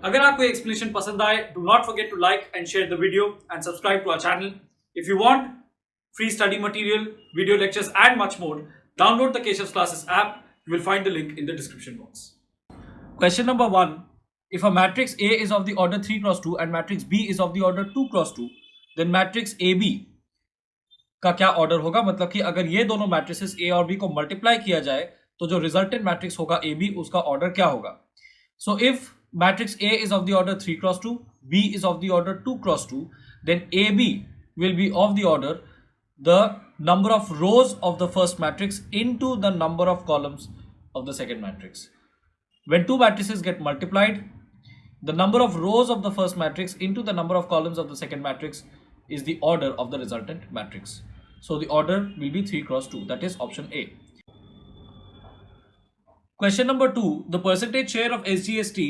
अगर आपको एक्सप्लेनेशन पसंद आए, do not forget to like and share the video and subscribe to our channel. If you want free study material, video lectures and much more, download the Keshav's Classes app. You will find the link in the description box. Question number 1. If a matrix A is of the order 3 cross 2 and matrix B is of the order 2 cross 2, then matrix AB का क्या order होगा? मतलब कि अगर ये दोनों matrices A और B को मल्टीप्लाई किया जाए तो जो रिजल्टेंट मैट्रिक्स होगा AB, उसका ऑर्डर क्या होगा? So if matrix A is of the order 3 cross 2, B is of the order 2 cross 2, then AB will be of the order the number of rows of the first matrix into the number of columns of the second matrix. When two matrices get multiplied, the number of rows of the first matrix into the number of columns of the second matrix is the order of the resultant matrix. So the order will be 3 cross 2. That is option A. Question number 2. The percentage share of SGST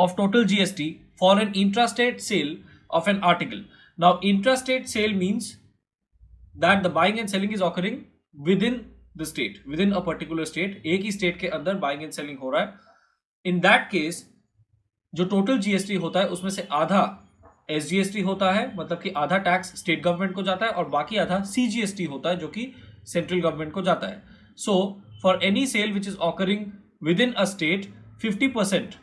of total GST for an intrastate sale of an article. Now, intrastate sale means that the buying and selling is occurring within the state, within a particular state. एक ही state के अंदर buying and selling हो रहा है. In that case, जो total GST होता है उसमें से आधा SGST होता है, मतलब कि आधा टैक्स स्टेट गवर्नमेंट को जाता है और बाकी आधा CGST होता है जो कि सेंट्रल गवर्नमेंट को जाता है. So, for any sale which is occurring within a state, 50%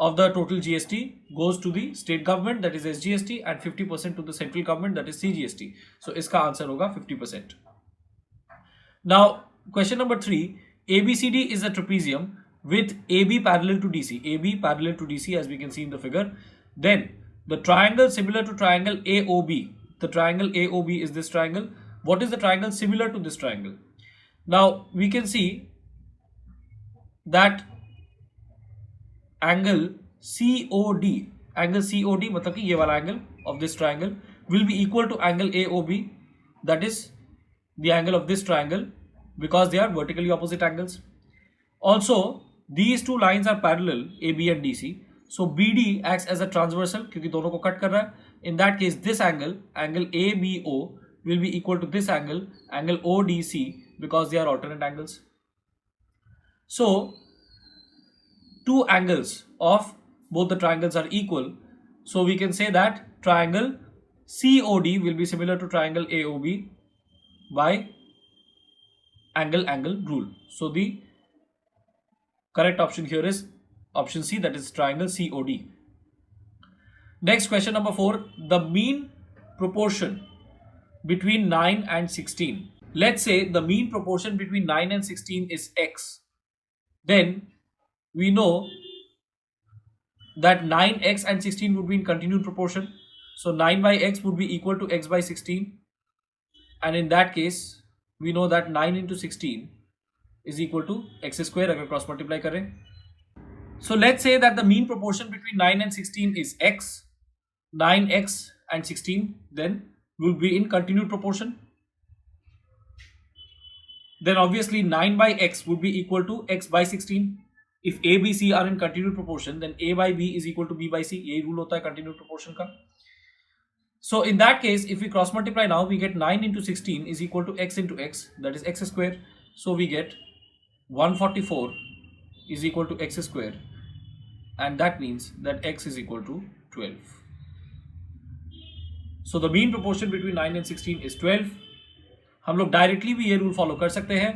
of the total GST goes to the state government, that is SGST, and 50% to the central government, that is CGST. So इसका answer होगा 50%. Now question number 3. ABCD is a trapezium with AB parallel to DC. AB parallel to DC, as we can see in the figure. Then the triangle similar to triangle AOB. The triangle AOB is this triangle. What is the triangle similar to this triangle? Now we can see that angle COD मतलब कि ये वाला angle of this triangle will be equal to angle AOB, that is the angle of this triangle, because they are vertically opposite angles. Also these two lines are parallel, AB and DC, so BD acts as a transversal क्योंकि दोनों को cut कर रहा है. In that case this angle ABO will be equal to this angle ODC, because they are alternate angles. So two angles of both the triangles are equal, so we can say that triangle COD will be similar to triangle AOB by angle rule. So the correct option here is option C, that is triangle COD. Next, question number 4. The mean proportion between 9 and 16. Let's say the mean proportion between 9 and 16 is X. Then we know that 9x and 16 would be in continued proportion. So 9 by x would be equal to x by 16. And in that case, we know that 9 into 16 is equal to x square अगर cross multiply करें. So let's say that the mean proportion between 9 and 16 is x. 9x and 16 then will be in continued proportion. Then obviously 9 by x would be equal to x by 16. If A, B, C are in continued proportion, then A by B is equal to B by C. यही rule होता है continued proportion का. So in that case, if we cross multiply now, we get 9 into 16 is equal to x into x, that is x square. So we get 144 is equal to x square, and that means that x is equal to 12. So the mean proportion between 9 and 16 is 12. हम लोग directly भी ये rule follow कर सकते हैं.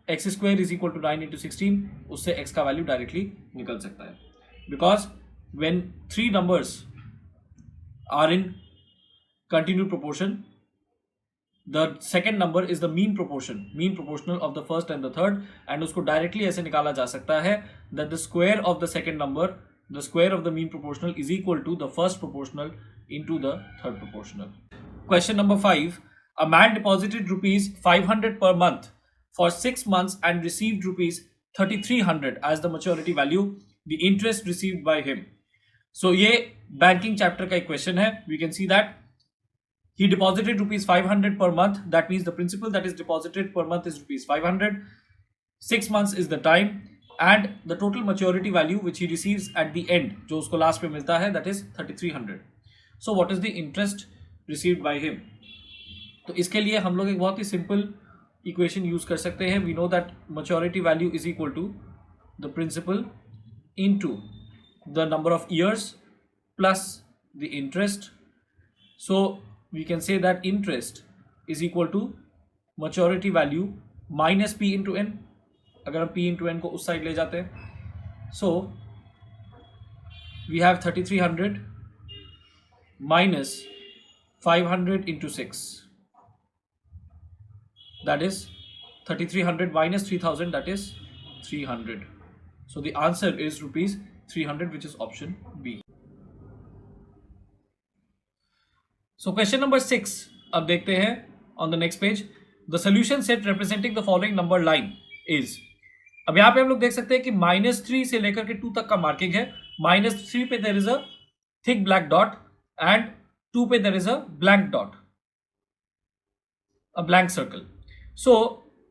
X square is equal to 9 into 16, उससे x का value directly निकल सकता है, because when 3 numbers are in continued proportion, the second number is the mean proportional of the first and the third, and उसको directly ऐसे निकाला जा सकता है that the square of the second number, the square of the mean proportional is equal to the first proportional into the third proportional. Question number 5. A man deposited rupees 500 per month for 6 months and received rupees 3300 as the maturity value, the interest received by him. So ये banking chapter का एक question है. We can see that he deposited rupees 500 per month. That means the principal that is deposited per month is rupees 500. 6 months is the time, and the total maturity value which he receives at the end, जो उसको last पे मिलता है, that is 3300. So what is the interest received by him? तो इसके लिए हम लोग एक बहुत ही सिंपल इक्वेशन यूज कर सकते हैं. We know that maturity value is equal to the principal into the number of years plus the interest. So we can say that interest is equal to maturity value minus p into n. अगर हम p into n को उस side ले जाते हैं, so we have 3300 minus 500 into 6, that is 3300 minus 3000, that is 300. So the answer is rupees 300, which is option B. So question number 6 अब देखते हैं on the next page. The solution set representing the following number line is. अब यहाँ पे हम लोग देख सकते हैं कि -3 से लेकर के 2 तक का मार्किंग है. -3 पे there is a thick black dot and 2 पे there is a blank dot, a blank circle. So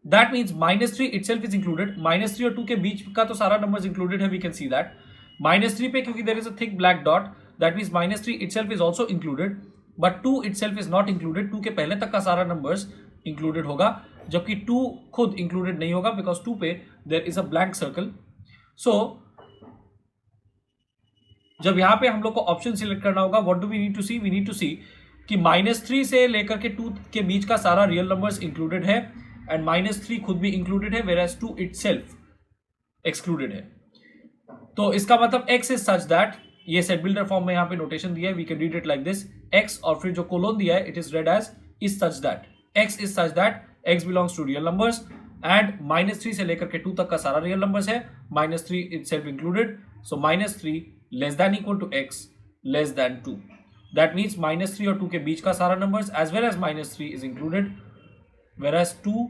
that means -3 itself is included. -3 और 2 के बीच का तो सारा numbers included है, we can see that. -3 पे क्योंकि there is a thick black dot, that means -3 itself is also included, but 2 itself is not included. 2 के पहले तक का सारा numbers included होगा, जबकि 2 खुद included नहीं होगा because 2 पे there is a blank circle. So जब यहाँ पे हम लोग को ऑप्शन सिलेक्ट करना होगा, what do we need to see? We need to see कि -3 से लेकर के 2 के बीच का सारा रियल नंबर्स इंक्लूडेड है एंड -3 खुद भी इंक्लूडेड है, whereas 2 itself एक्सक्लूडेड है. तो इसका मतलब x इज सच दैट, ये सेट बिल्डर फॉर्म में यहाँ पे नोटेशन दिया है, we can read it like this, x और फिर जो कोलोन दिया है it is read as is such that, x is such that x belongs to real numbers and -3 से लेकर के 2 तक का सारा रियल नंबर्स है, -3 itself included, so -3 less than equal to x less than 2. That means -3 और 2 के बीच का सारा numbers as well as -3 is included, whereas 2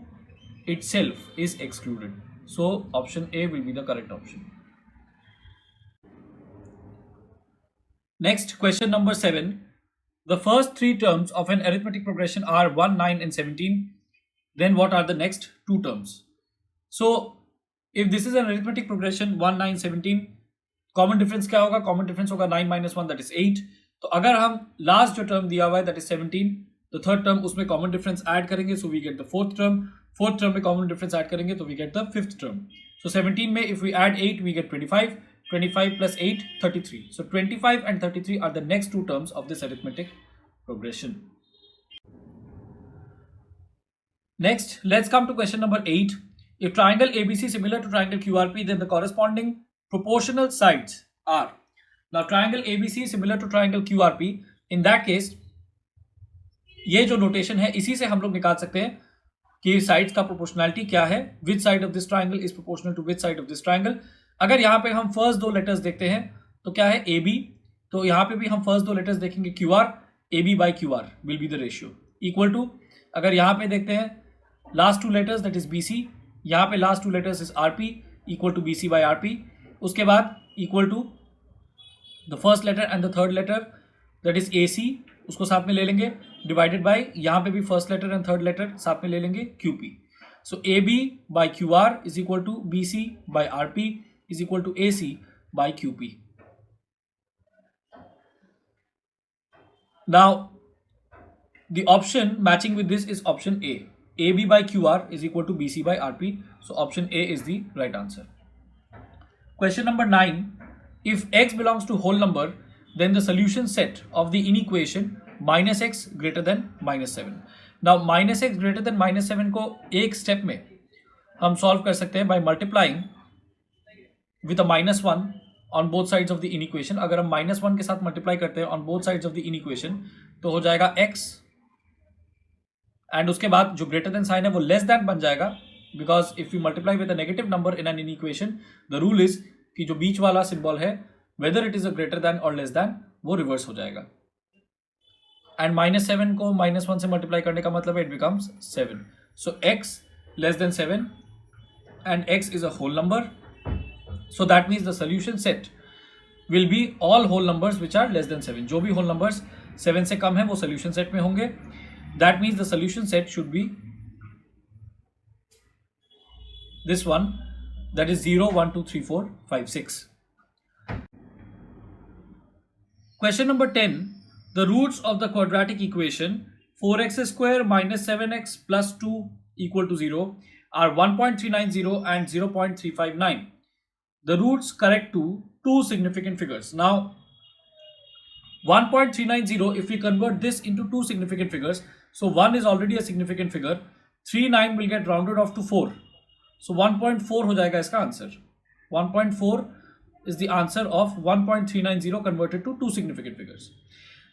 itself is excluded. So option A will be the correct option. Next, question number 7. The first 3 terms of an arithmetic progression are 1, 9 and 17. Then what are the next 2 terms? So if this is an arithmetic progression 1, 9, 17, common difference क्या होगा? Common difference होगा 9 - 1, that is 8. तो अगर हम last जो term दिया हुआ है दैट इज 17, तो थर्ड टर्म उसमें कॉमन डिफरेंस ऐड करेंगे, so we get the fourth term. Fourth term में कॉमन डिफरेंस ऐड करेंगे तो we get the fifth term. So 17 में if we add 8 we get 25, 25 plus 8 33. So 25 and 33 are the next 2 terms of this arithmetic progression. Next, let's come to question number 8. If triangle ABC is similar to triangle QRP, then the corresponding proportional sides are. Now triangle ABC is similar to triangle QRP. In that case, ये जो notation है इसी से हम लोग निकाल सकते हैं कि sides का proportionality क्या है. Which side of this triangle is proportional to which side of this triangle. अगर यहाँ पे हम फर्स्ट 2 लेटर्स देखते हैं तो क्या है AB, तो यहाँ पे भी हम फर्स्ट 2 लेटर्स देखेंगे QR, AB by QR will be the ratio equal to. अगर यहाँ पे देखते हैं last 2 letters that is BC, यहाँ पे last 2 letters is RP equal to BC by RP. उसके बाद equal to the first letter and the third letter that is AC, उसको साथ में ले लेंगे, डिवाइडेड बाय यहाँ पे भी first letter and third letter साथ में ले लेंगे QP. So AB by QR is equal to BC by RP is equal to AC by QP. Now the option matching with this is option A. AB by QR is equal to BC by RP. So option A is the right answer. Question number 9. If x belongs to whole number, then the solution set of the inequation minus x greater than minus 7. Now minus x greater than minus 7 को एक step में हम solve कर सकते हैं by multiplying with a -1 on both sides of the inequation. अगर हम -1 के साथ मल्टीप्लाई करते हैं on both sides of the inequation तो हो जाएगा x, एंड उसके बाद जो ग्रेटर देन साइन है वो लेस देन बन जाएगा, because if you multiply with a negative number in an equation the rule is कि जो बीच वाला सिंबल है whether it is a greater than और लेस देन वो रिवर्स हो जाएगा. एंड -7 को -1 से मल्टीप्लाई करने का मतलब it becomes 7. So x less than 7 and x is a whole number. So that means the solution set will be all whole numbers which are less than 7. जो भी whole numbers 7 से कम है वो solution set में होंगे. That means the solution set should be this one, that is 0, 1, 2, 3, 4, 5, 6. Question number 10. The roots of the quadratic equation 4x square minus 7x plus 2 equal to 0 are 1.390 and 0.359. The roots correct to two significant figures. Now 1.390, if we convert this into two significant figures, so 1 is already a significant figure, 39 will get rounded off to 4, so 1.4 हो जाएगा इसका answer. 1.4 is the answer of 1.390 converted to two significant figures.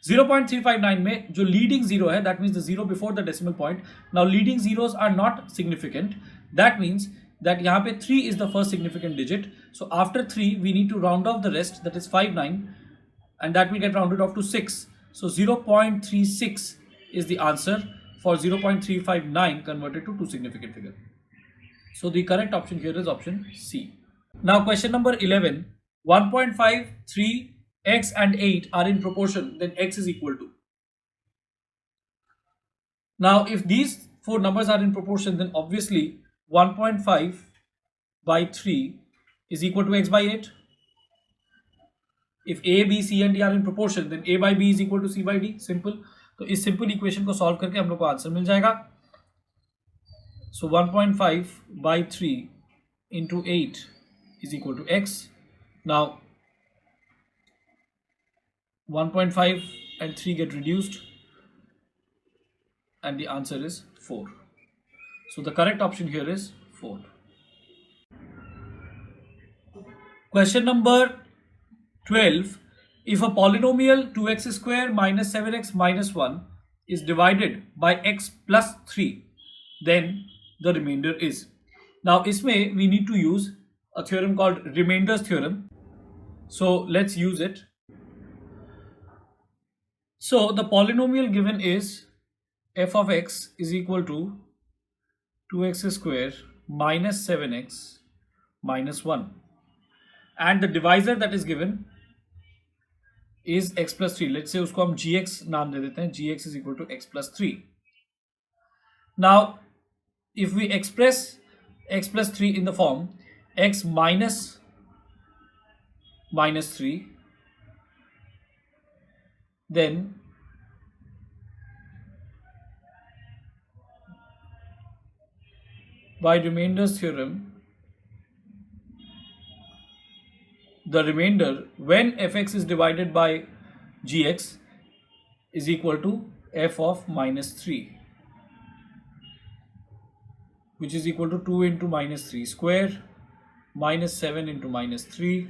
0.359 में जो leading zero है, that means the zero before the decimal point. Now leading zeros are not significant. That means that यहाँ पे 3 is the first significant digit. So after 3 we need to round off the rest, that is 59, and that will get rounded off to 6. So 0.36 is the answer for 0.359 converted to two significant figure. So the correct option here is option C. Now question number 11. 1.5, 3, x and 8 are in proportion, then x is equal to. Now if these four numbers are in proportion, then obviously 1.5 by 3 is equal to x by 8. If a, b, c and d are in proportion, then a by b is equal to c by d. Simple. तो इस simple equation को solve करके हम लोग को answer मिल जाएगा. So 1.5 by 3 into 8 is equal to x. Now 1.5 and 3 get reduced and the answer is 4. So the correct option here is 4. Question number 12. If a polynomial 2x square minus 7x minus 1 is divided by x plus 3, then the remainder is. Now isme we need to use a theorem called remainders theorem. So let's use it. So the polynomial given is f of x is equal to 2x square minus 7x minus 1, and the divisor that is given is x plus 3. Let's say उसको हम gx नाम दे देते हैं. Gx is equal to x plus 3. Now if we express x plus 3 in the form x minus 3, then by remainders theorem, the remainder when fx is divided by gx is equal to f of minus 3, which is equal to 2 into minus 3 square minus 7 into minus 3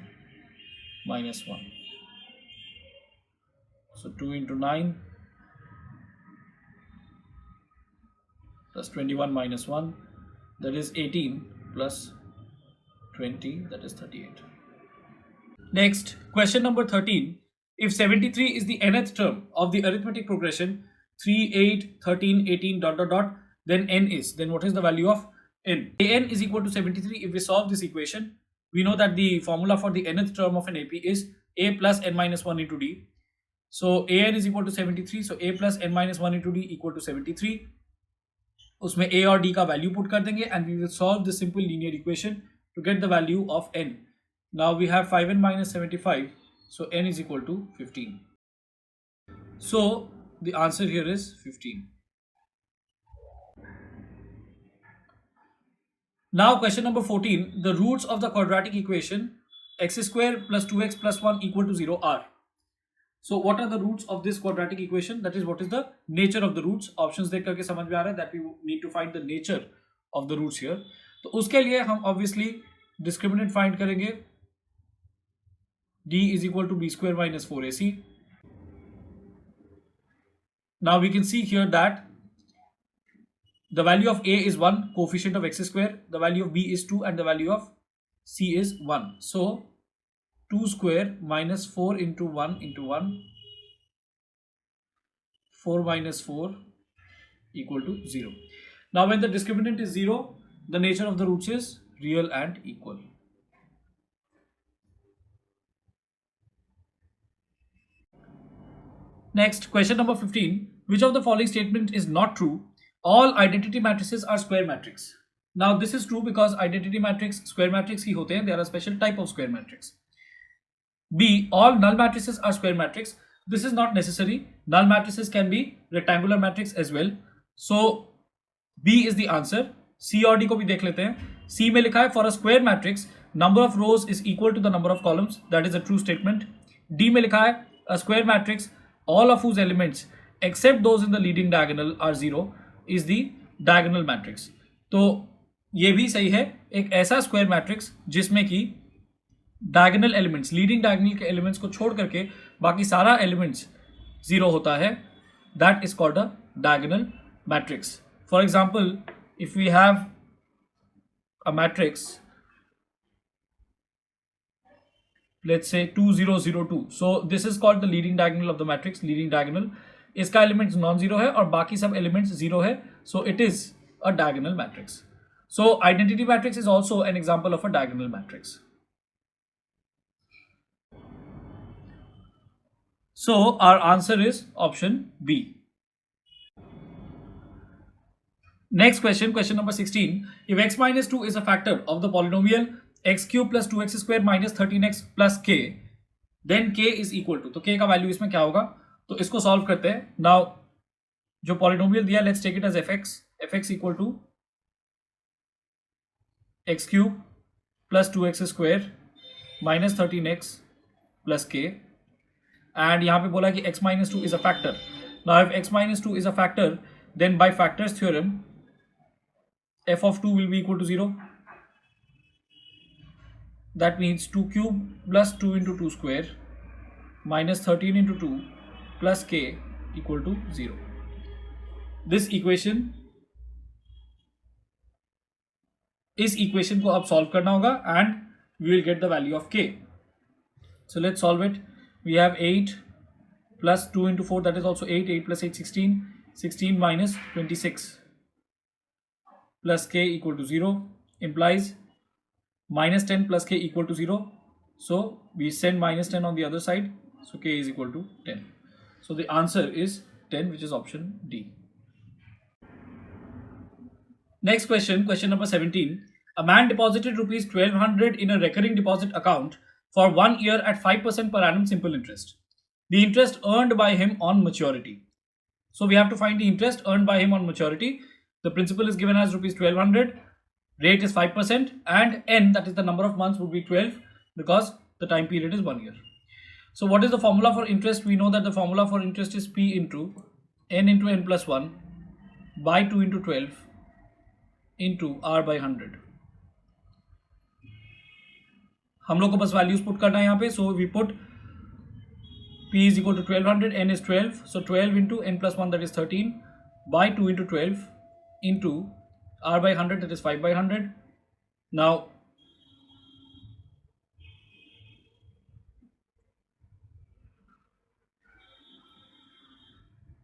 minus 1. So 2 into 9 plus 21 minus 1, that is 18 plus 20, that is 38. Next, question number 13. If 73 is the nth term of the arithmetic progression 3, 8, 13, 18 dot dot dot, then n is, then what is the value of n? An is equal to 73. If we solve this equation, we know that the formula for the nth term of an AP is a plus n minus 1 into d. So an is equal to 73. So a plus n minus 1 into d equal to 73. उसमें a और d का value put कर देंगे and we will solve the simple linear equation to get the value of n. Now we have 5n minus 75. So n is equal to 15. So the answer here is 15. Now question number 14. The roots of the quadratic equation x square plus 2x plus 1 equal to 0 are. So what are the roots of this quadratic equation? That is, what is the nature of the roots? Options देख करके समझ में आ रहा है that we need to find the nature of the roots here. तो उसके लिए हम obviously discriminant find करेंगे. D is equal to b square minus 4ac. Now we can see here that the value of a is 1, coefficient of x square, the value of b is 2 and the value of c is 1. So 2 square minus 4 into 1 into 1, 4 minus 4 equal to 0. Now when the discriminant is 0, the nature of the roots is real and equal. Next, question number 15. Which of the following statement is not true? All identity matrices are square matrix. Now this is true because identity matrix square matrix ही होते हैं. They are a special type of square matrix. B. All null matrices are square matrix. This is not necessary. Null matrices can be rectangular matrix as well. So B is the answer. C और D को भी देख लेते हैं. C में लिखा है for a square matrix number of rows is equal to the number of columns, that is a true statement. D में लिखा है a square matrix all of whose elements except those in the leading diagonal are zero is the diagonal matrix. तो ये भी सही है, एक ऐसा स्क्वायर मैट्रिक्स जिसमें कि डायगोनल एलिमेंट्स, लीडिंग डायगोनल के एलिमेंट्स को छोड़ करके बाकी सारा एलिमेंट्स जीरो होता है, that is called a diagonal matrix. For example, if we have a matrix, let's say 2002, so this is called the leading diagonal of the matrix. leading diagonal, इसका elements non zero है और बाकी सब elements zero है, so it is a diagonal matrix. So identity matrix is also an example of a diagonal matrix. So our answer is option B. Next question, question number 16. If x minus 2 is a factor of the polynomial x cube plus 2x square minus 13x plus k, then k is equal to, तो k का value इसमें क्या होगा, तो इसको solve करते हैं. Now जो पॉलिनोमियल दिया, let's take it as fx equal to x cube plus 2x square minus 13x plus k, and यहाँ पे बोला कि x minus 2 is a factor. Now if x minus 2 is a factor, then by factors theorem f of 2 will be equal to 0. That means 2 cube plus 2 into 2 square minus 13 into 2 plus k equal to 0. This equation, इस equation को अब solve करना होगा and we will get the value of k. So let's solve it. We have 8 plus 2 into 4, that is also 8. 8 plus 8, 16. 16 minus 26 plus k equal to 0 implies minus 10 plus k equal to 0. So we send minus 10 on the other side. So k is equal to 10. So the answer is 10, which is option D. Next question, question number 17. A man deposited rupees 1200 in a recurring deposit account for 1 year at 5% per annum simple interest. The interest earned by him on maturity. So we have to find the interest earned by him on maturity. The principal is given as rupees 1200, rate is 5%, and n, that is the number of months, would be 12 because the time period is 1 year. So what is the formula for interest? We know that the formula for interest is p into n plus 1 by 2 into 12 into r by 100. हम लोग को बस values put करना है यहाँ पे. So we put p is equal to 1200, n is 12, so 12 into n plus 1, that is 13, by 2 into 12 into r by 100, that is 5 by 100. Now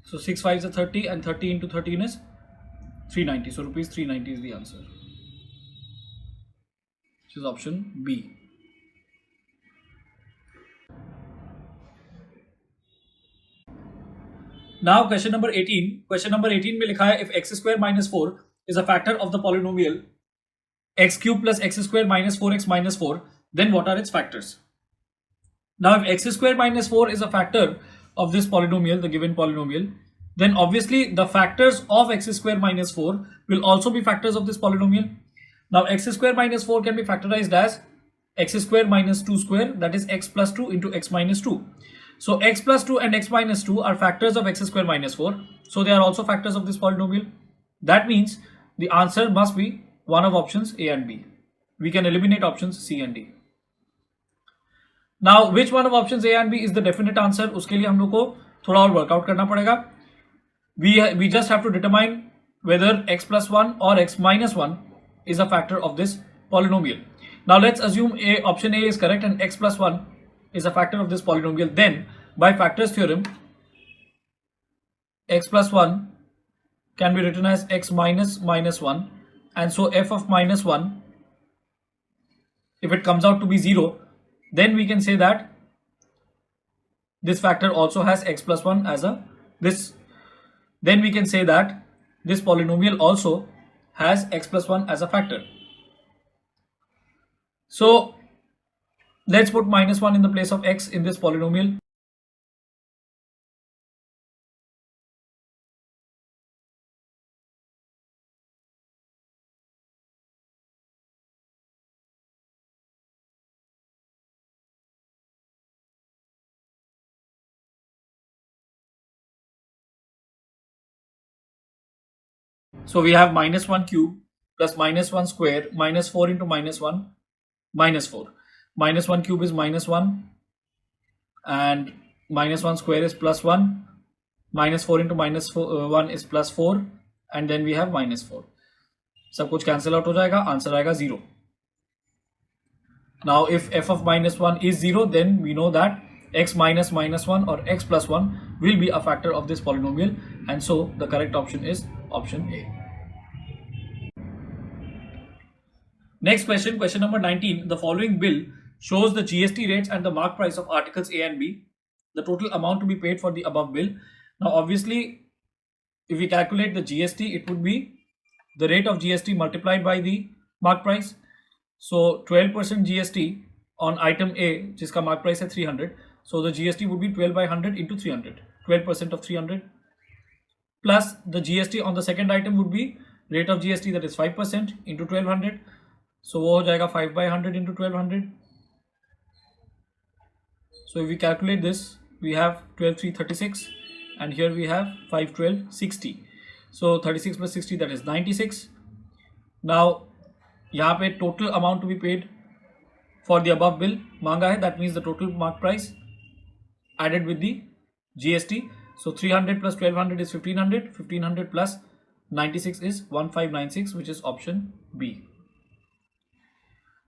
so 6 5s are 30 and 30 into 13 is 390. So rupees 390 is the answer, which is option B. Now question number 18. Question number 18 में लिखा है if x square minus 4 is a factor of the polynomial x cube plus x square minus 4x minus 4, then what are its factors? Now if x square minus 4 is a factor of this polynomial, the given polynomial, then obviously the factors of x square minus 4 will also be factors of this polynomial. Now x square minus 4 can be factorized as x square minus 2 square, that is x plus 2 into x minus 2. So x plus 2 and x minus 2 are factors of x square minus 4. So they are also factors of this polynomial. That means the answer must be one of options A and B. We can eliminate options C and D. Now which one of options A and B is the definite answer? उसके लिए हम लोग को थोड़ा और workout करना पड़ेगा. We just have to determine whether x plus 1 or x minus 1 is a factor of this polynomial. Now let's assume option A is correct and x plus 1 is a factor of this polynomial. Then by factors theorem, x plus 1 can be written as x minus minus 1, and so f of minus 1, if it comes out to be 0, then we can say that this factor also has x plus 1 as a this. Then we can say that this polynomial also has x plus 1 as a factor. So let's put minus 1 in the place of x in this polynomial. So we have minus 1 cube plus minus 1 square minus 4 into minus 1 minus 4. Minus 1 cube is minus 1 and minus 1 square is plus 1. Minus 4 into minus 1 is plus 4 and then we have minus 4. सब कुछ cancel out हो जाएगा, answer आएगा 0. Now if f of minus 1 is 0, then we know that x minus minus 1 or x plus 1 will be a factor of this polynomial, and so the correct option is option A. Next question, question number 19. The following bill shows the GST rates and the mark price of articles A and B. The total amount to be paid for the above bill. Now obviously, if we calculate the GST, it would be the rate of GST multiplied by the mark price. So 12% GST on item A, जिसका mark price है 300. So the GST would be 12 by 100 into 300. 12% of 300. Plus the GST on the second item would be rate of GST, that is 5% into 1200. So वो हो जाएगा 5 by 100 into 1200. So if we calculate this, we have 12 3 36 and here we have 5 12 60. So 36 plus 60, that is 96. Now यहाँ पे total amount to be paid for the above bill मांगा है, that means the total mark price added with the GST. So 300 plus 1200 is 1500. 1500 plus 96 is 1596, which is option B.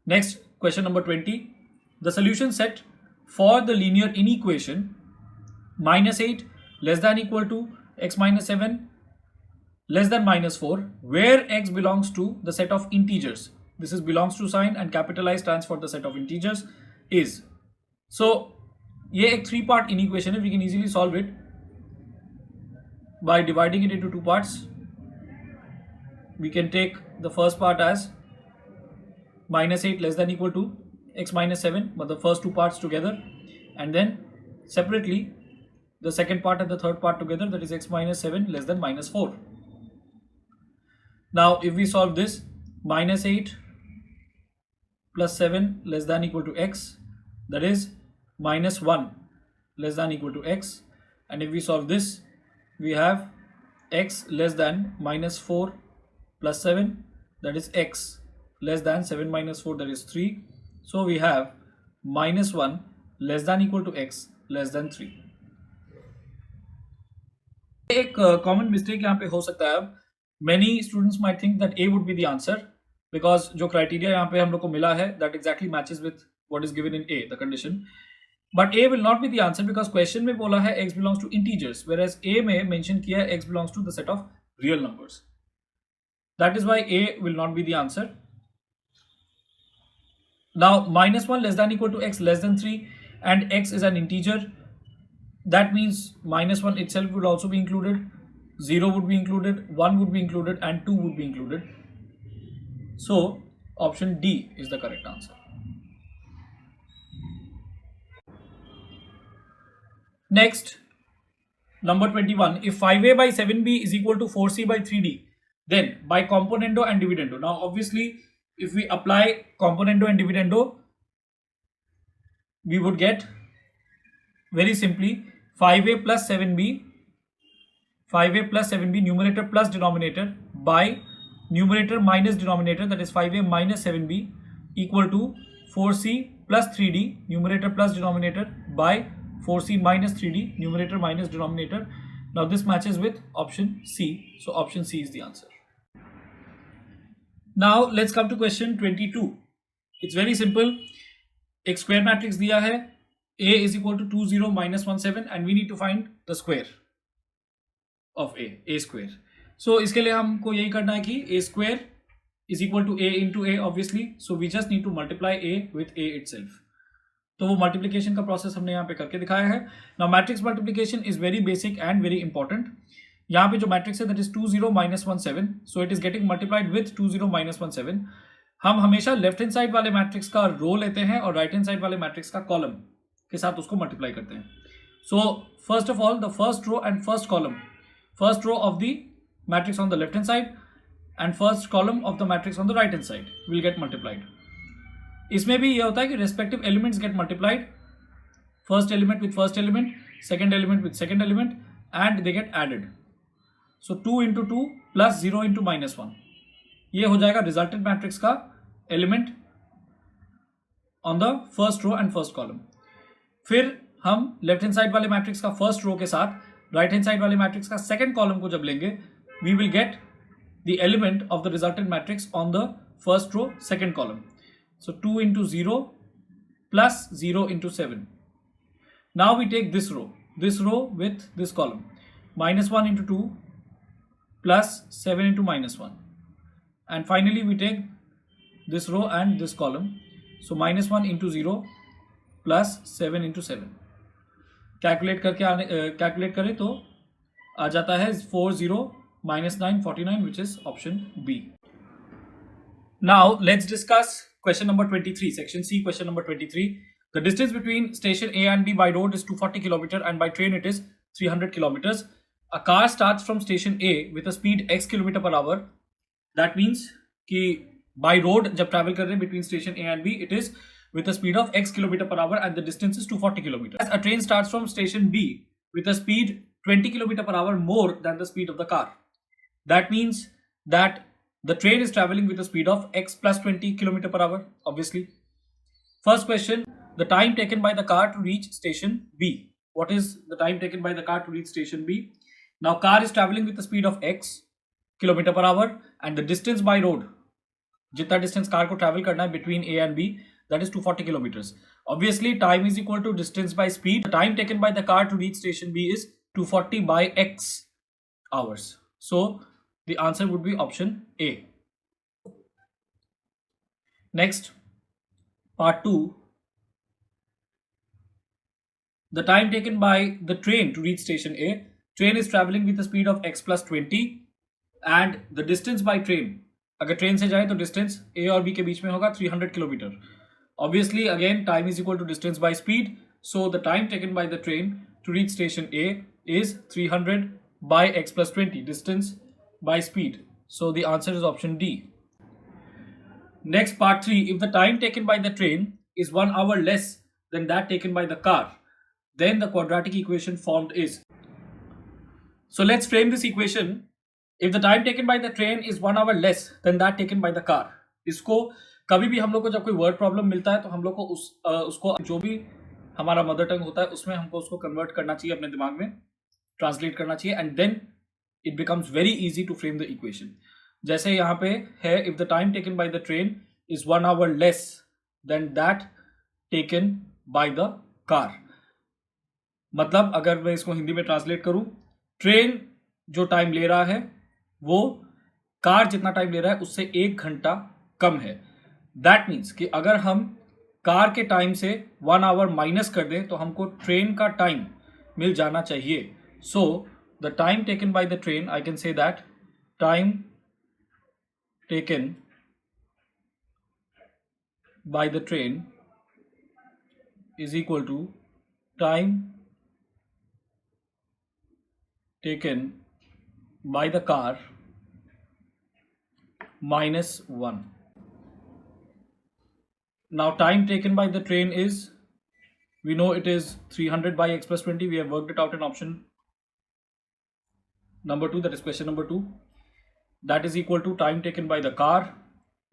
Next, question number 20. The solution set for the linear inequation minus 8 less than equal to x minus 7 less than minus 4, where x belongs to the set of integers. This is belongs to sign and capital I stands for the set of integers is. So, ये एक 3-part inequation है. We can easily solve it by dividing it into 2 parts. We can take the first part as minus 8 less than equal to x minus 7, but the first 2 parts together, and then separately the second part and the third part together, that is x minus 7 less than minus 4. Now if we solve this, minus 8 plus 7 less than equal to x, that is minus 1 less than equal to x, and if we solve this, we have x less than minus 4 plus 7, that is x less than 7 minus 4, that is 3. So we have minus 1 less than equal to x less than 3. एक common mistake यहाँ पे हो सकता है. अब many students might think that A would be the answer because जो criteria यहाँ पे हम लोग को मिला है that exactly matches with what is given in A, the condition. But A will not be the answer because question में बोला है x belongs to integers, whereas A में mention किया है x belongs to the set of real numbers. That is why A will not be the answer. Now minus 1 less than equal to x less than 3 and x is an integer. That means minus 1 itself would also be included, 0 would be included, 1 would be included and 2 would be included. So option D is the correct answer. Next, number 21. If 5a by 7b is equal to 4c by 3d, then by componendo and dividendo. Now obviously if we apply componendo and dividendo, we would get very simply 5a plus 7b, 5a plus 7b numerator plus denominator by numerator minus denominator, that is 5a minus 7b equal to 4c plus 3d numerator plus denominator by 4c minus 3d numerator minus denominator. Now this matches with option C, so option C is the answer. Now let's come to question 22. It's very simple. एक square matrix दिया है, A is equal to 2 0 minus 1 7 and we need to find the square of A square. So इसके लिए हमको यही करना है कि A square is equal to A into A obviously. So we just need to multiply A with A itself. तो वो multiplication का process हमने यहाँ पे करके दिखाया है. Now matrix multiplication is very basic and very important. यहाँ पे जो matrix है that is 2 0 minus 1 7. So it is getting multiplied with 2 0 minus 1 7. हम हमेशा लेफ्ट हैंड साइड वाले मैट्रिक्स का रो लेते हैं और राइट हैंड साइड वाले मैट्रिक्स का कॉलम के साथ उसको मल्टीप्लाई करते हैं. So first of all the first row and first column, first row of the matrix on the left hand side and first column of the matrix on the right hand side will get multiplied. इसमें भी ये होता है कि respective elements gate multiplied, first element with first element, second element with second element and they get added. So 2 into 2 plus 0 into -1, ये हो जाएगा resultant matrix का element on the first row and first column. फिर हम left hand side वाले matrix का first row के साथ राइट हैंड साइड वाले मैट्रिक्स का सेकंड कॉलम को जब लेंगे, we will get the element of the resultant matrix on the first row second column. So 2 into 0 plus 0 into 7. Now we take this row with this column, -1 into 2 plus 7 into -1, and finally we take this row and this column, so -1 into 0 plus 7 into 7. Calculate करें तो आ जाता है 40 -9 49, which is option B. Now let's discuss question number 23, section C, question number 23. The distance between station A and B by road is 240 km and by train it is 300 km. A car starts from station A with a speed x km/h. That means कि by road जब travel कर रहे हैं between station A and B, it is with a speed of x km/h and the distance is 240 km. As a train starts from station B with a speed 20 km/h more than the speed of the car. That means that the train is traveling with a speed of x plus 20 km/h, obviously. First question, the time taken by the car to reach station B. What is the time taken by the car to reach station B? Now car is traveling with the speed of x km/h and the distance by road, जितना distance car को travel करना है between A and B, that is 240 kilometers. Obviously time is equal to distance by speed. The time taken by the car to reach station B is 240 by x hours. So the answer would be option A. Next, part 2. The time taken by the train to reach station A. Train is traveling with a speed of x plus 20 and the distance by train, अगर train से जाए तो distance A और B के बीच में होगा 300 kilometre. Obviously again time is equal to distance by speed, so the time taken by the train to reach station A is 300 by x plus 20, distance by speed. So the answer is option D. Next, part 3. If the time taken by the train is 1 hour less than that taken by the car, then the quadratic equation formed is. So let's frame this equation. If the time taken by the train is 1 hour less than that taken by the car, इसको कभी भी हम लोग को जब कोई word problem मिलता है तो हम लोग को उसको जो भी हमारा मदर टंग होता है उसमें हमको उसको कन्वर्ट करना चाहिए, अपने दिमाग में ट्रांसलेट करना चाहिए, and then it becomes very easy to frame the equation. जैसे यहाँ पे है, if the time taken by the train is 1 hour less than that taken by the car. मतलब अगर मैं इसको हिंदी में ट्रांसलेट करूं, ट्रेन जो टाइम ले रहा है वो कार जितना टाइम ले रहा है उससे 1 घंटा कम है. दैट मीन्स कि अगर हम कार के टाइम से 1 hour माइनस कर दें तो हमको ट्रेन का टाइम मिल जाना चाहिए. So the time taken by the train, I can say that time taken by the train is equal to time taken by the car minus 1. Now time taken by the train is, we know it is 300 by x plus 20. We have worked it out in option number 2, that is question number 2. That is equal to time taken by the car,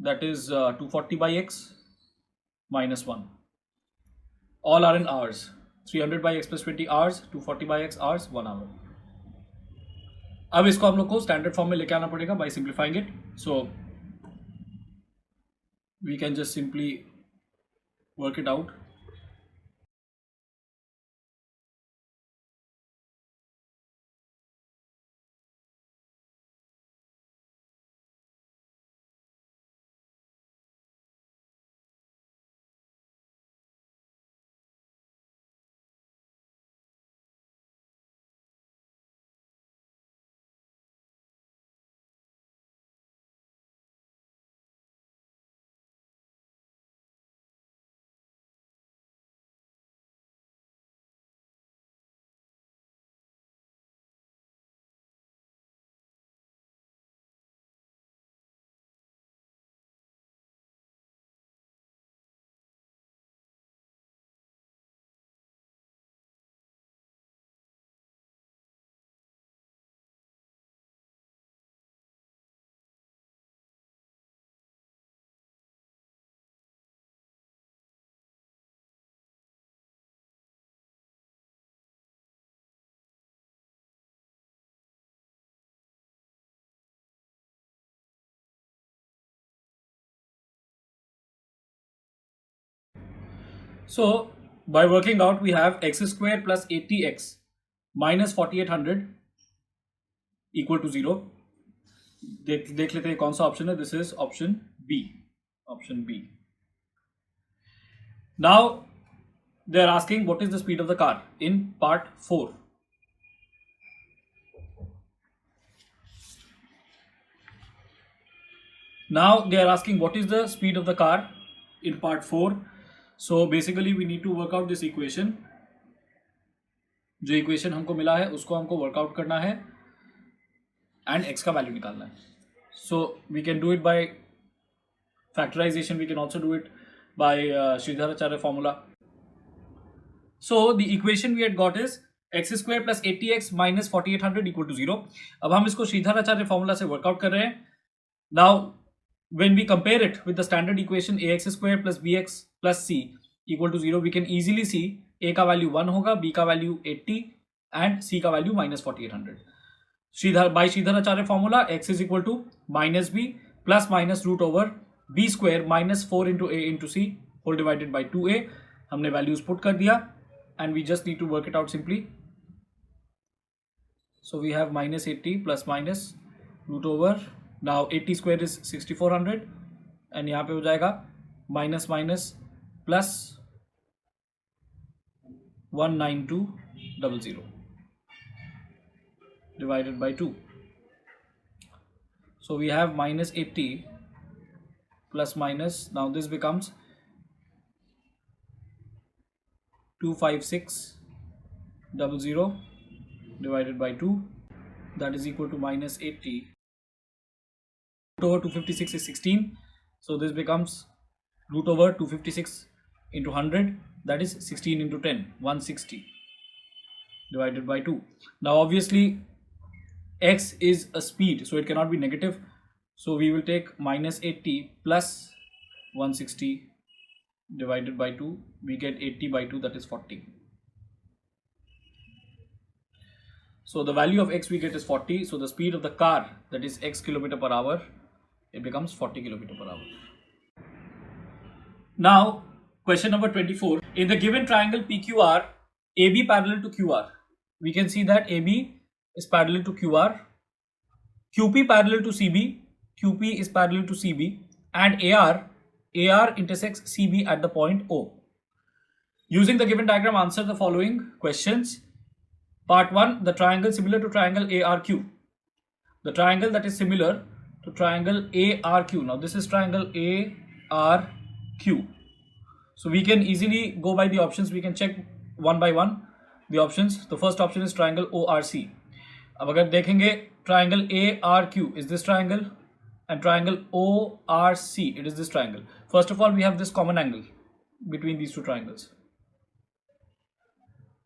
that is 240 by x minus 1. All are in hours. 300 by x plus 20 hours, 240 by x hours, 1 hour. अब इसको हम लोग को standard form में लेके आना पड़ेगा by simplifying it. So we can just simply work it out. So by working out, we have x square plus 80x minus 4800 equal to 0. देख लेते हैं कौन सा ऑप्शन है. This is option B. Option B. Now they are asking what is the speed of the car in part 4. Now they are asking what is the speed of the car in part 4. So basically we need to work out this equation. जो equation हमको मिला है उसको हमको workout करना है and x का value निकालना है. So we can do it by factorization. We can also do it by Shridharacharya formula. So the equation we had got is x square plus 80x minus 4800 equal to 0. अब हम इसको Shridharacharya formula से workout कर रहे हैं. Now when we compare it with the standard equation ax square plus bx plus c equal to 0, we can easily see a का value 1 होगा, b का वैल्यू 80 एंड c का value minus 4800. By Shridharacharya formula x is equal to minus b plus minus root over b square minus 4 into a into c whole divided by 2a. हमने values put कर दिया and we just need to work it out simply. So we have minus 80 plus minus root over, now 80 square is 6400 and यहाँ पे हो जाएगा minus minus plus 19200 divided by 2. So we have minus 80 plus minus, now this becomes 25600 divided by 2, that is equal to minus 80. Root over 256 is 16, so this becomes root over 256 into 100, that is 16 into 10, 160 divided by 2. Now obviously x is a speed, so it cannot be negative, so we will take minus 80 plus 160 divided by 2, we get 80 by 2, that is 40. So the value of x we get is 40. So the speed of the car, that is x kilometer per hour, it becomes 40 kilometer per hour. Now question number 24. In the given triangle PQR, AB parallel to QR, we can see that AB is parallel to QR, QP parallel to CB, QP is parallel to CB, and AR intersects CB at the point O. Using the given diagram, answer the following questions. Part 1, the triangle similar to triangle ARQ. The triangle that is similar to triangle ARQ. Now this is triangle ARQ. So we can easily go by the options. We can check one by one the options. The first option is triangle ORC. अब अगर देखेंगे triangle ARQ is this triangle and triangle ORC, it is this triangle. First of all, we have this common angle between these two triangles.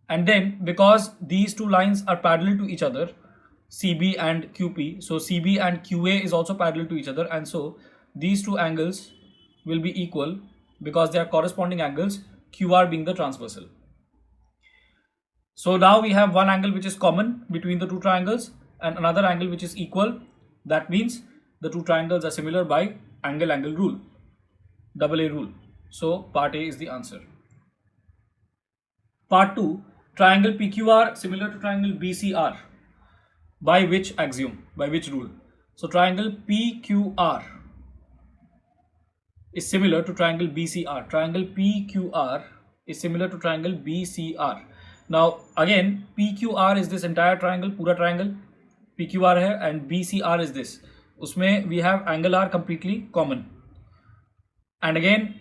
And then because these two lines are parallel to each other, CB and QP, so CB and QA is also parallel to each other, and so these two angles will be equal because they are corresponding angles, QR being the transversal. So now we have one angle which is common between the two triangles and another angle which is equal. That means the two triangles are similar by angle rule, AA rule. So part A is the answer. Part 2, triangle PQR similar to triangle BCR. By which axiom? By which rule? So triangle PQR is similar to triangle BCR. Triangle PQR is similar to triangle BCR. Now again, PQR is this entire triangle, पूरा triangle PQR है, and BCR is this. उसमें we have angle R completely common. And again,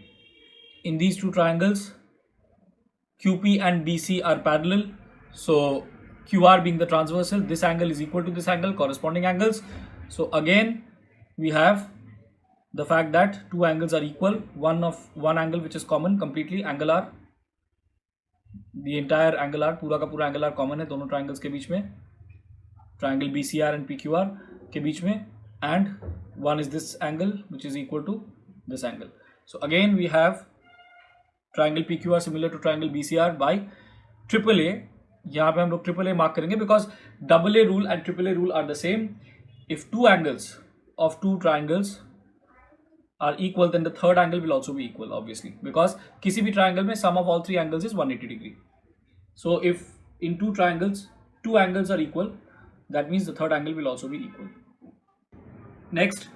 in these two triangles, QP and BC are parallel, so QR being the transversal, this angle is equal to this angle, corresponding angles. So again we have the fact that two angles are equal, one angle which is common completely, angle R, the entire angle R, पूरा का पूरा angle R common है दोनों triangles के बीच में, triangle BCR and PQR के बीच में, and one is this angle which is equal to this angle. So again we have triangle PQR similar to triangle BCR by AAA. यहाँ पे हम लोग AAA मार्क करेंगे because AA rule and AAA rule are the same. If two angles of two triangles are equal, then the third angle will also be equal, obviously, because किसी भी triangle में sum of all three angles is 180 degree. So if in two triangles, two angles are equal, that means the third angle will also be equal. Next,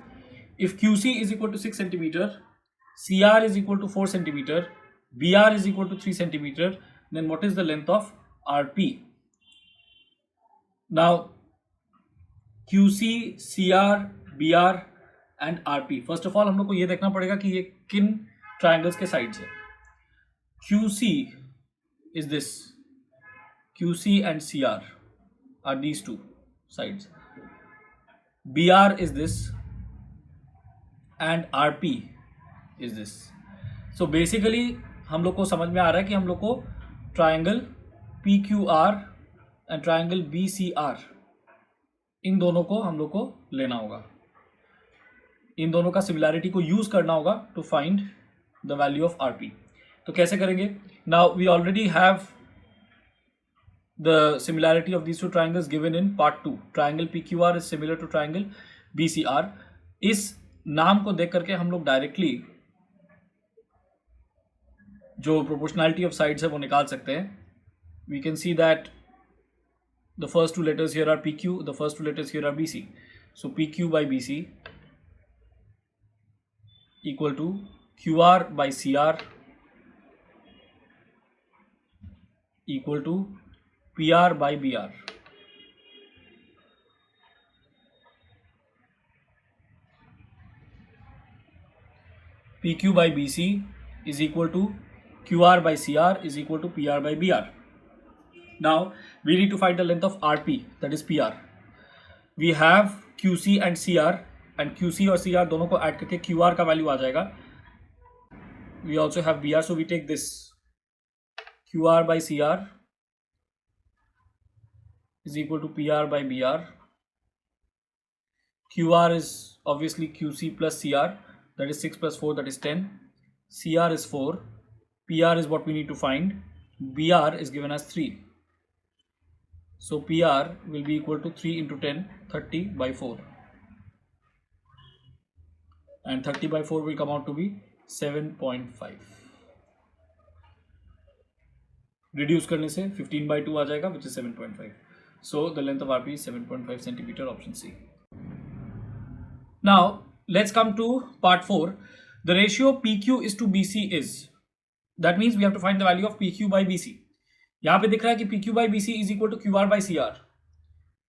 if QC is equal to 6 centimeter, CR is equal to 4 centimeter, BR is equal to 3 centimeter, then what is the length of RP? Now, QC, CR, BR and RP, first of all हम लोग को ये देखना पड़ेगा कि ये किन triangles के साइड्स है. QC is this, QC and CR are these two sides, BR is this and RP is this. So basically हम लोग को समझ में आ रहा है कि हम लोग को triangle PQR and triangle BCR, इन दोनों को हम लोग को लेना होगा, इन दोनों का सिमिलैरिटी को यूज करना होगा to find the value of RP. तो कैसे करेंगे? Now we already have the similarity of these two triangles given in part 2. Triangle PQR is similar to triangle BCR. इस नाम को देख करके हम लोग डायरेक्टली जो प्रोपोर्शनैलिटी ऑफ साइड्स है वो निकाल सकते हैं. We can see that the first two letters here are PQ, the first two letters here are BC. So PQ by BC equal to QR by CR equal to PR by BR. PQ by BC is equal to QR by CR is equal to PR by BR. Now we need to find the length of RP, that is PR. We have QC and CR, and QC और CR दोनों को add करके QR का value आ जाएगा. We also have BR, so we take this QR by CR is equal to PR by BR. QR is obviously QC plus CR, that is 6 plus 4, that is 10. CR is 4. PR is what we need to find. BR is given as 3. So PR will be equal to 3 into 10, 30 by 4. And 30 by 4 will come out to be 7.5. Reduce करने से 15 by 2 आ जाएगा, which is 7.5. So the length of RP is 7.5 centimeter, option C. Now let's come to part 4. The ratio PQ is to BC is, that means we have to find the value of PQ by BC. यहाँ पे दिख रहा है कि PQ by BC is equal to QR by CR.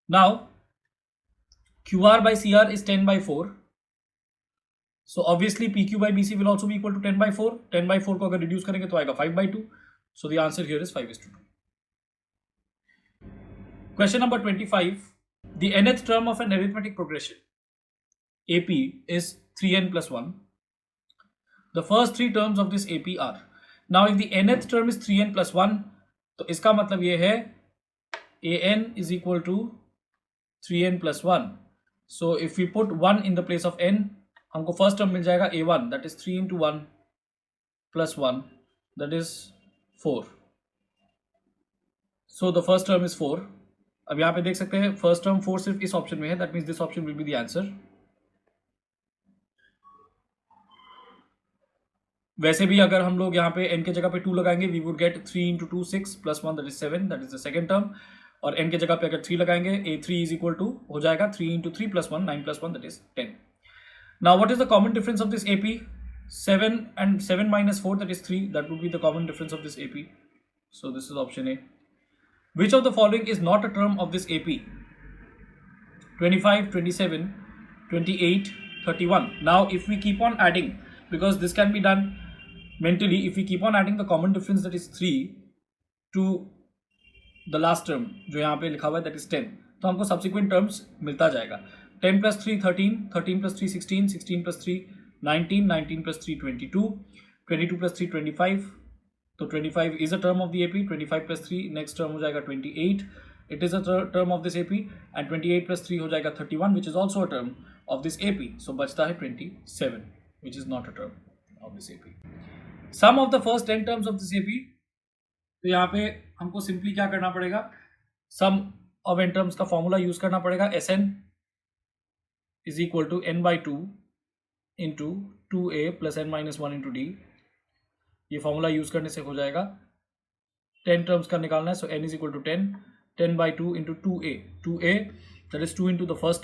Now QR by CR is 10 by 4. So obviously PQ by BC will also be equal to 10 by 4. 10 by 4 को अगर reduce करेंगे तो आएगा 5 by 2. So the answer here is 5:2. Question number 25. The nth term of an arithmetic progression AP is 3n plus 1. The first three terms of this AP are. Now if the nth term is 3n plus 1, तो इसका मतलब ये है an is equal to 3n plus 1. So if we put 1 in the place of n, हमको first term मिल जाएगा a1, that is 3 into 1 plus 1, that is 4. So the first term is 4. अब यहाँ पे देख सकते हैं फर्स्ट टर्म 4 सिर्फ इस ऑप्शन में है, that means this option will be the answer. वैसे भी अगर हम लोग यहाँ पे n के जगह पे 2 लगाएंगे, we would get 3 into 2 6 plus 1, that is 7, that is the second term. और n के जगह पे अगर 3 लगाएंगे, a3 इज इक्वल टू हो जाएगा 3 into 3 plus 1, 9 plus 1, that is 10. Now what is the common difference of this AP? 7 and 7 minus 4, that is 3. That would be the common difference of this AP. So this is option A. Which of the following is not a term of this AP? 25, 27, 28, 31. Now if we keep on adding, because this can be done mentally, if we keep on adding the common difference, that is 3, to the last term जो यहाँ पे लिखा हुआ है, that is 10, तो हमको subsequent terms मिलता जाएगा. 10 plus 3 13, 13 plus 3 16, 16 plus 3 19, 19 plus 3 22, 22 plus 3 25. तो 25 is a term of the AP. 25 plus 3 next term हो जाएगा 28. It is a term of this AP. And 28 plus 3 हो जाएगा 31, which is also a term of this AP. So बचता है 27, which is not a term of this AP. Sum of the first 10 terms of this AP. तो यहाँ पे हमको simply क्या करना पड़ेगा? Sum of n terms का फॉर्मूला यूज करना पड़ेगा. Sn is equal to n by 2 into 2a plus n minus 1 into d, ये फॉर्मूला यूज करने से हो जाएगा. 10 टर्म्स का निकालना है, so n is equal to 10 by 2 into 2a, that is 2 into the first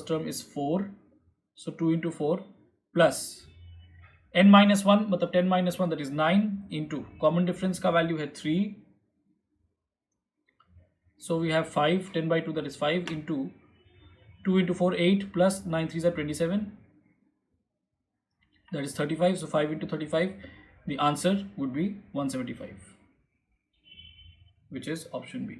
term is 4, so 2 into 4 plus n minus 1 मतलब 10 minus 1 that is 9 into common difference का value है 3, so we have 5, 10 by 2 that is 5 into 2 into 4 8 plus 9 3s are 27, that is 35, so 5 into 35, the answer would be 175, which is option B.